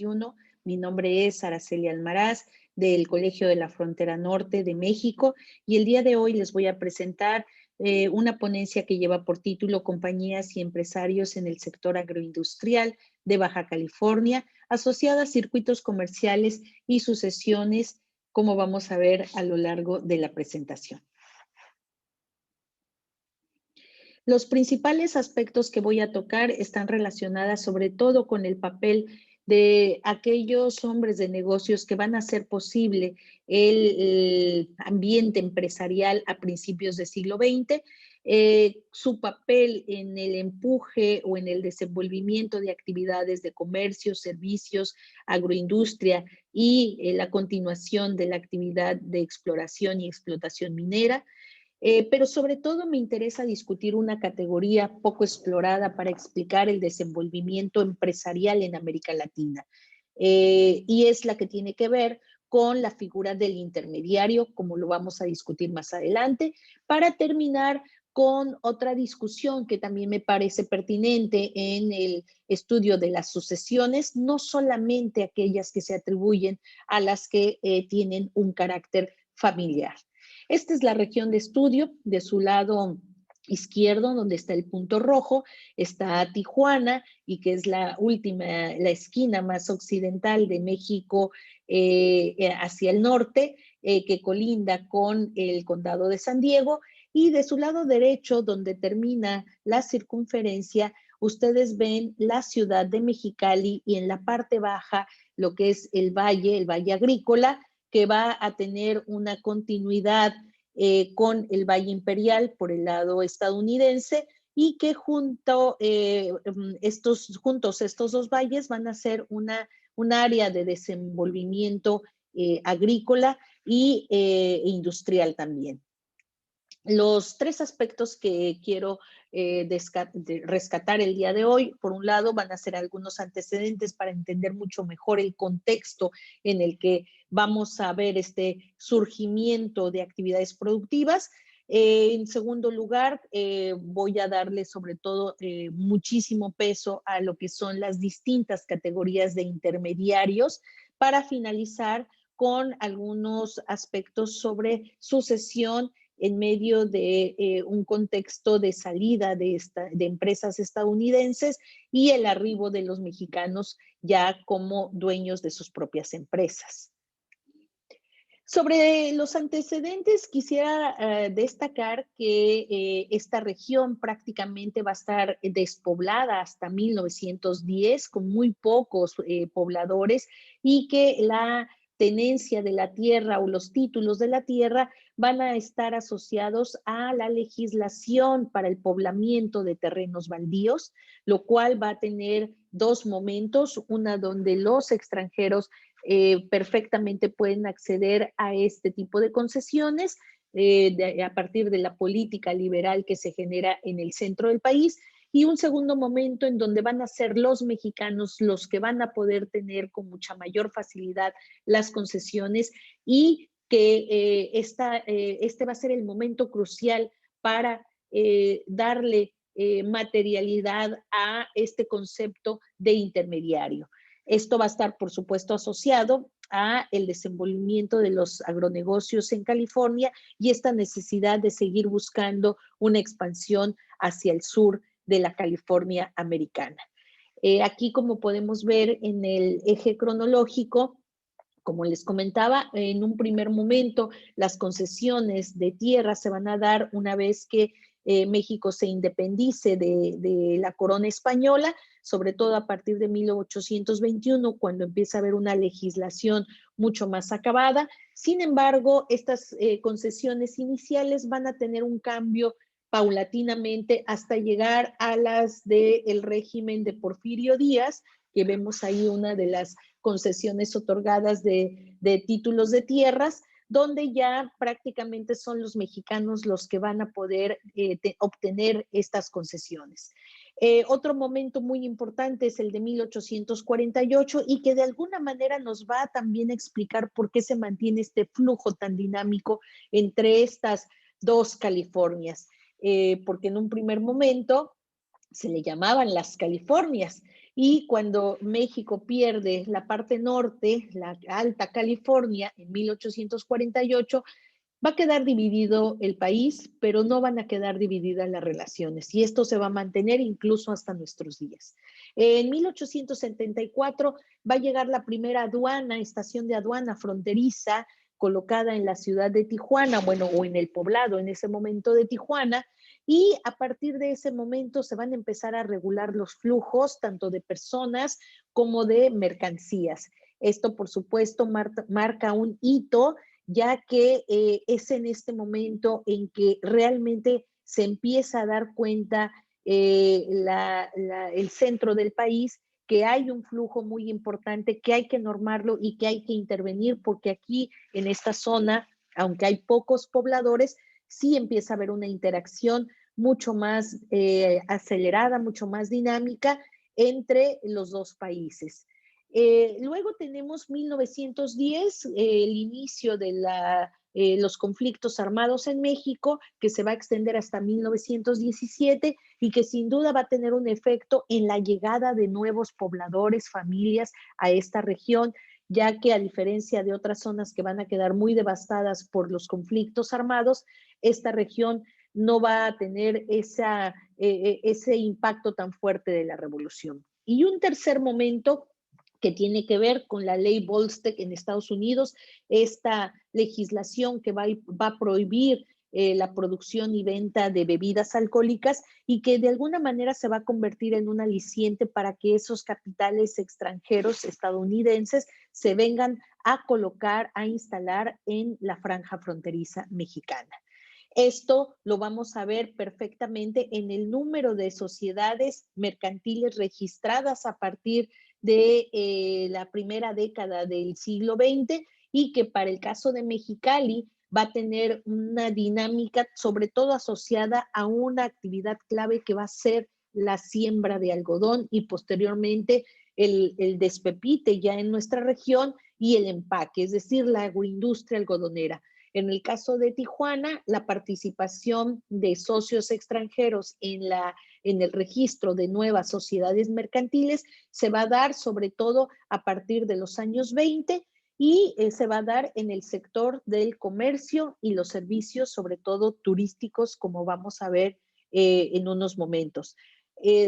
2021. Mi nombre es Araceli Almaraz, del Colegio de la Frontera Norte de México, y el día de hoy les voy a presentar una ponencia que lleva por título Compañías y empresarios en el sector agroindustrial de Baja California, asociada a circuitos comerciales y sucesiones, como vamos a ver a lo largo de la presentación. Los principales aspectos que voy a tocar están relacionadas sobre todo con el papel de aquellos hombres de negocios que van a hacer posible el ambiente empresarial a principios del siglo XX, su papel en el empuje o en el desenvolvimiento de actividades de comercio, servicios, agroindustria y la continuación de la actividad de exploración y explotación minera. Pero sobre todo me interesa discutir una categoría poco explorada para explicar el desenvolvimiento empresarial en América Latina. Y es la que tiene que ver con la figura del intermediario, como lo vamos a discutir más adelante, para terminar con otra discusión que también me parece pertinente en el estudio de las sucesiones, no solamente aquellas que se atribuyen a las que tienen un carácter familiar. Esta es la región de estudio. De su lado izquierdo, donde está el punto rojo, está Tijuana, y que es la esquina más occidental de México hacia el norte, que colinda con el condado de San Diego. Y de su lado derecho, donde termina la circunferencia, ustedes ven la ciudad de Mexicali, y en la parte baja lo que es el valle agrícola, que va a tener una continuidad con el Valle Imperial por el lado estadounidense, y que juntos estos dos valles van a ser un área de desenvolvimiento agrícola y industrial también. Los tres aspectos que quiero rescatar el día de hoy, por un lado, van a ser algunos antecedentes para entender mucho mejor el contexto en el que vamos a ver este surgimiento de actividades productivas. En segundo lugar, voy a darle sobre todo muchísimo peso a lo que son las distintas categorías de intermediarios, para finalizar con algunos aspectos sobre sucesión en medio de un contexto de salida de empresas estadounidenses y el arribo de los mexicanos ya como dueños de sus propias empresas. Sobre los antecedentes, quisiera destacar que esta región prácticamente va a estar despoblada hasta 1910, con muy pocos pobladores, y que la tenencia de la tierra o los títulos de la tierra van a estar asociados a la legislación para el poblamiento de terrenos baldíos, lo cual va a tener dos momentos: una donde los extranjeros perfectamente pueden acceder a este tipo de concesiones a partir de la política liberal que se genera en el centro del país, y un segundo momento en donde van a ser los mexicanos los que van a poder tener con mucha mayor facilidad las concesiones, y que este va a ser el momento crucial para darle materialidad a este concepto de intermediario. Esto va a estar, por supuesto, asociado a el desenvolvimiento de los agronegocios en California y esta necesidad de seguir buscando una expansión hacia el sur de la California americana. Aquí, como podemos ver en el eje cronológico, como les comentaba, en un primer momento las concesiones de tierra se van a dar una vez que México se independice de la corona española, sobre todo a partir de 1821, cuando empieza a haber una legislación mucho más acabada. Sin embargo, estas concesiones iniciales van a tener un cambio paulatinamente hasta llegar a las del régimen de Porfirio Díaz, que vemos ahí una de las concesiones otorgadas de títulos de tierras, donde ya prácticamente son los mexicanos los que van a poder obtener estas concesiones. Otro momento muy importante es el de 1848, y que de alguna manera nos va a también explicar por qué se mantiene este flujo tan dinámico entre estas dos Californias, porque en un primer momento se le llamaban las Californias, Y cuando México pierde la parte norte, la Alta California, en 1848, va a quedar dividido el país, pero no van a quedar divididas las relaciones y esto se va a mantener incluso hasta nuestros días. En 1874 va a llegar la primera aduana, estación de aduana fronteriza, colocada en la ciudad de Tijuana, bueno, o en el poblado en ese momento de Tijuana, y a partir de ese momento se van a empezar a regular los flujos tanto de personas como de mercancías. Esto, por supuesto, marca un hito, ya que es en este momento en que realmente se empieza a dar cuenta el centro del país que hay un flujo muy importante, que hay que normarlo y que hay que intervenir, porque aquí en esta zona, aunque hay pocos pobladores, sí empieza a haber una interacción mucho más acelerada, mucho más dinámica entre los dos países. Luego tenemos 1910, el inicio de los conflictos armados en México, que se va a extender hasta 1917 y que sin duda va a tener un efecto en la llegada de nuevos pobladores, familias a esta región, ya que a diferencia de otras zonas que van a quedar muy devastadas por los conflictos armados, esta región no va a tener ese impacto tan fuerte de la revolución. Y un tercer momento que tiene que ver con la ley Volstead en Estados Unidos, esta legislación que va a prohibir la producción y venta de bebidas alcohólicas y que de alguna manera se va a convertir en un aliciente para que esos capitales extranjeros estadounidenses se vengan a colocar, a instalar en la franja fronteriza mexicana. Esto lo vamos a ver perfectamente en el número de sociedades mercantiles registradas a partir de la primera década del siglo XX y que para el caso de Mexicali va a tener una dinámica sobre todo asociada a una actividad clave que va a ser la siembra de algodón y posteriormente el despepite ya en nuestra región y el empaque, es decir, la agroindustria algodonera. En el caso de Tijuana, la participación de socios extranjeros en el registro de nuevas sociedades mercantiles se va a dar sobre todo a partir de los años 20 y se va a dar en el sector del comercio y los servicios, sobre todo turísticos, como vamos a ver en unos momentos.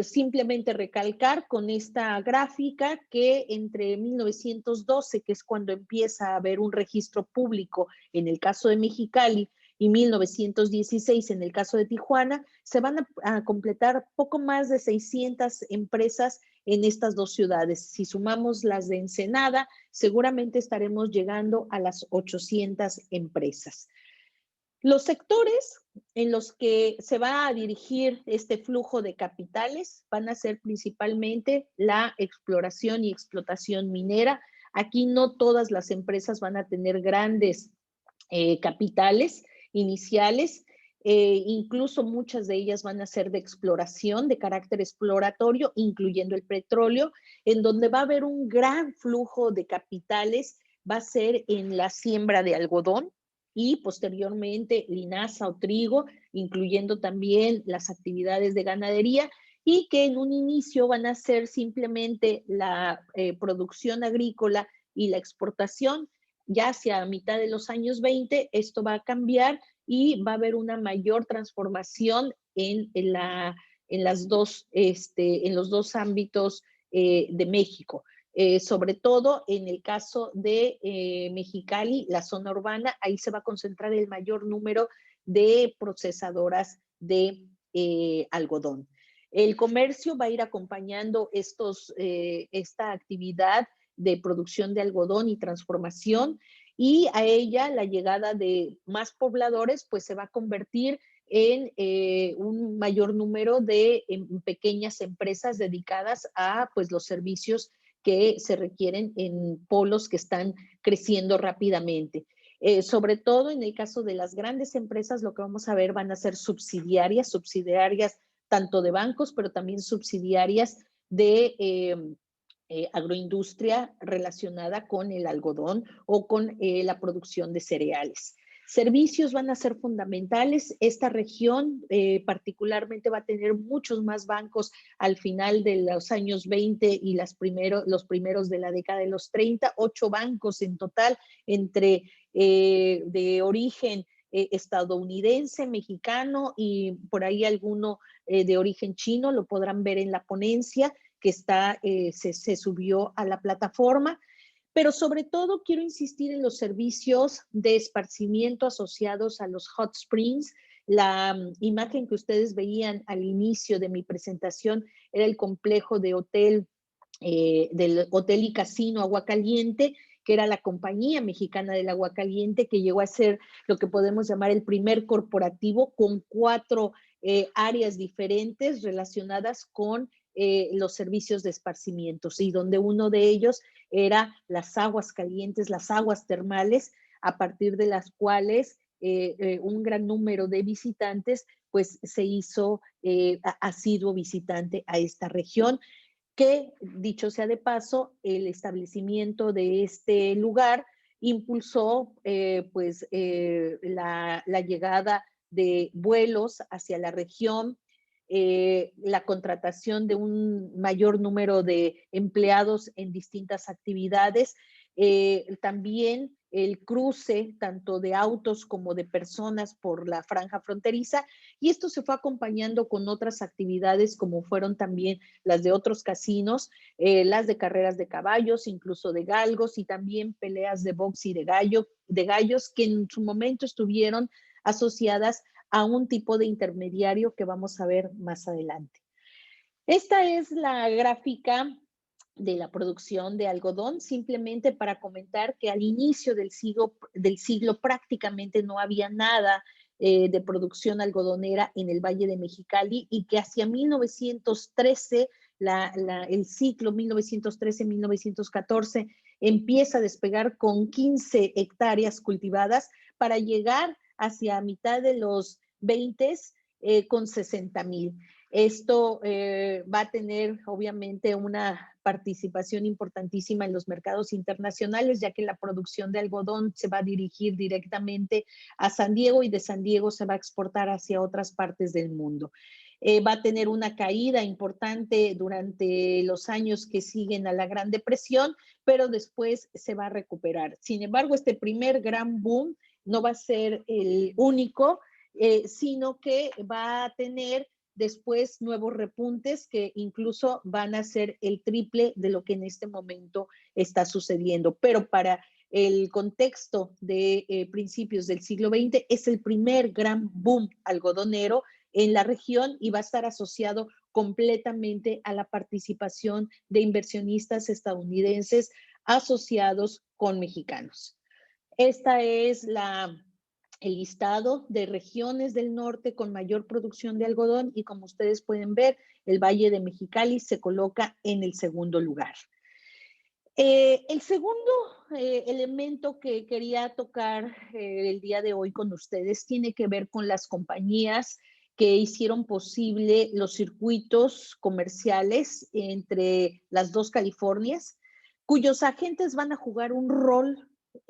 Simplemente recalcar con esta gráfica que entre 1912, que es cuando empieza a haber un registro público en el caso de Mexicali, y 1916 en el caso de Tijuana, se van a completar poco más de 600 empresas en estas dos ciudades. Si sumamos las de Ensenada, seguramente estaremos llegando a las 800 empresas. Los sectores en los que se va a dirigir este flujo de capitales van a ser principalmente la exploración y explotación minera. Aquí no todas las empresas van a tener grandes capitales iniciales, incluso muchas de ellas van a ser de exploración, de carácter exploratorio, incluyendo el petróleo, en donde va a haber un gran flujo de capitales, va a ser en la siembra de algodón y posteriormente linaza o trigo, incluyendo también las actividades de ganadería, y que en un inicio van a ser simplemente la producción agrícola y la exportación. Ya hacia mitad de los años 20 esto va a cambiar y va a haber una mayor transformación en los dos ámbitos de México. Sobre todo en el caso de Mexicali, la zona urbana, ahí se va a concentrar el mayor número de procesadoras de algodón. El comercio va a ir acompañando esta actividad de producción de algodón y transformación, y a ella la llegada de más pobladores pues se va a convertir en un mayor número de pequeñas empresas dedicadas a pues los servicios que se requieren en polos que están creciendo rápidamente. Sobre todo en el caso de las grandes empresas, lo que vamos a ver van a ser subsidiarias tanto de bancos, pero también subsidiarias de agroindustria relacionada con el algodón o con la producción de cereales. Servicios van a ser fundamentales. Esta región particularmente va a tener muchos más bancos al final de los años 20 y los primeros de la década de los 30, 8 bancos en total entre de origen estadounidense, mexicano y por ahí alguno de origen chino. Lo podrán ver en la ponencia que se subió a la plataforma. Pero sobre todo quiero insistir en los servicios de esparcimiento asociados a los hot springs. La imagen que ustedes veían al inicio de mi presentación era el complejo de hotel, del Hotel y Casino Agua Caliente, que era la compañía mexicana del agua caliente, que llegó a ser lo que podemos llamar el primer corporativo con 4 áreas diferentes relacionadas con los servicios de esparcimiento, y donde uno de ellos era las aguas calientes, las aguas termales, a partir de las cuales un gran número de visitantes pues se hizo asiduo visitante a esta región, que dicho sea de paso, el establecimiento de este lugar impulsó la llegada de vuelos hacia la región, la contratación de un mayor número de empleados en distintas actividades, también el cruce tanto de autos como de personas por la franja fronteriza, y esto se fue acompañando con otras actividades como fueron también las de otros casinos, las de carreras de caballos, incluso de galgos, y también peleas de box y de gallos que en su momento estuvieron asociadas a un tipo de intermediario que vamos a ver más adelante. Esta es la gráfica de la producción de algodón, simplemente para comentar que al inicio del siglo prácticamente no había nada de producción algodonera en el Valle de Mexicali, y que hacia 1913, el ciclo 1913-1914, empieza a despegar con 15 hectáreas cultivadas para llegar hacia mitad de los 20 con 60,000. Esto va a tener obviamente una participación importantísima en los mercados internacionales, ya que la producción de algodón se va a dirigir directamente a San Diego, y de San Diego se va a exportar hacia otras partes del mundo. Va a tener una caída importante durante los años que siguen a la Gran Depresión, pero después se va a recuperar. Sin embargo, este primer gran boom no va a ser el único, sino que va a tener después nuevos repuntes que incluso van a ser el triple de lo que en este momento está sucediendo. Pero para el contexto de principios del siglo XX es el primer gran boom algodonero en la región, y va a estar asociado completamente a la participación de inversionistas estadounidenses asociados con mexicanos. Esta es el listado de regiones del norte con mayor producción de algodón, y como ustedes pueden ver, el Valle de Mexicali se coloca en el segundo lugar. El segundo elemento que quería tocar el día de hoy con ustedes tiene que ver con las compañías que hicieron posible los circuitos comerciales entre las dos Californias, cuyos agentes van a jugar un rol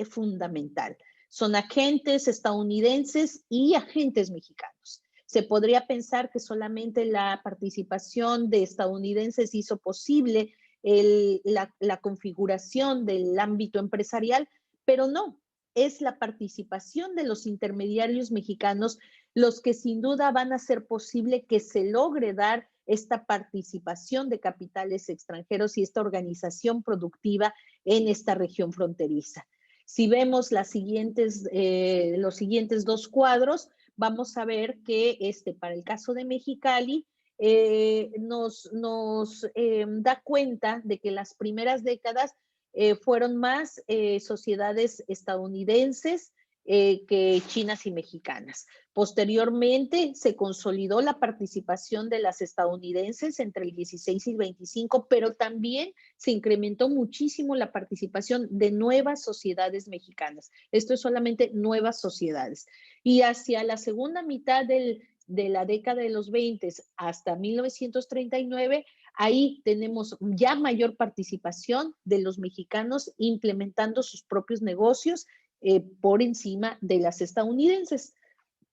fundamental. Son agentes estadounidenses y agentes mexicanos. Se podría pensar que solamente la participación de estadounidenses hizo posible la configuración del ámbito empresarial, pero no, es la participación de los intermediarios mexicanos los que sin duda van a hacer posible que se logre dar esta participación de capitales extranjeros y esta organización productiva en esta región fronteriza. Si vemos los siguientes 2 cuadros, vamos a ver que para el caso de Mexicali, nos da cuenta de que las primeras décadas fueron más sociedades estadounidenses que chinas y mexicanas. Posteriormente se consolidó la participación de las estadounidenses entre el 16 y el 25, pero también se incrementó muchísimo la participación de nuevas sociedades mexicanas. Esto es solamente nuevas sociedades. Y hacia la segunda mitad de la década de los 20 hasta 1939, ahí tenemos ya mayor participación de los mexicanos implementando sus propios negocios por encima de las estadounidenses.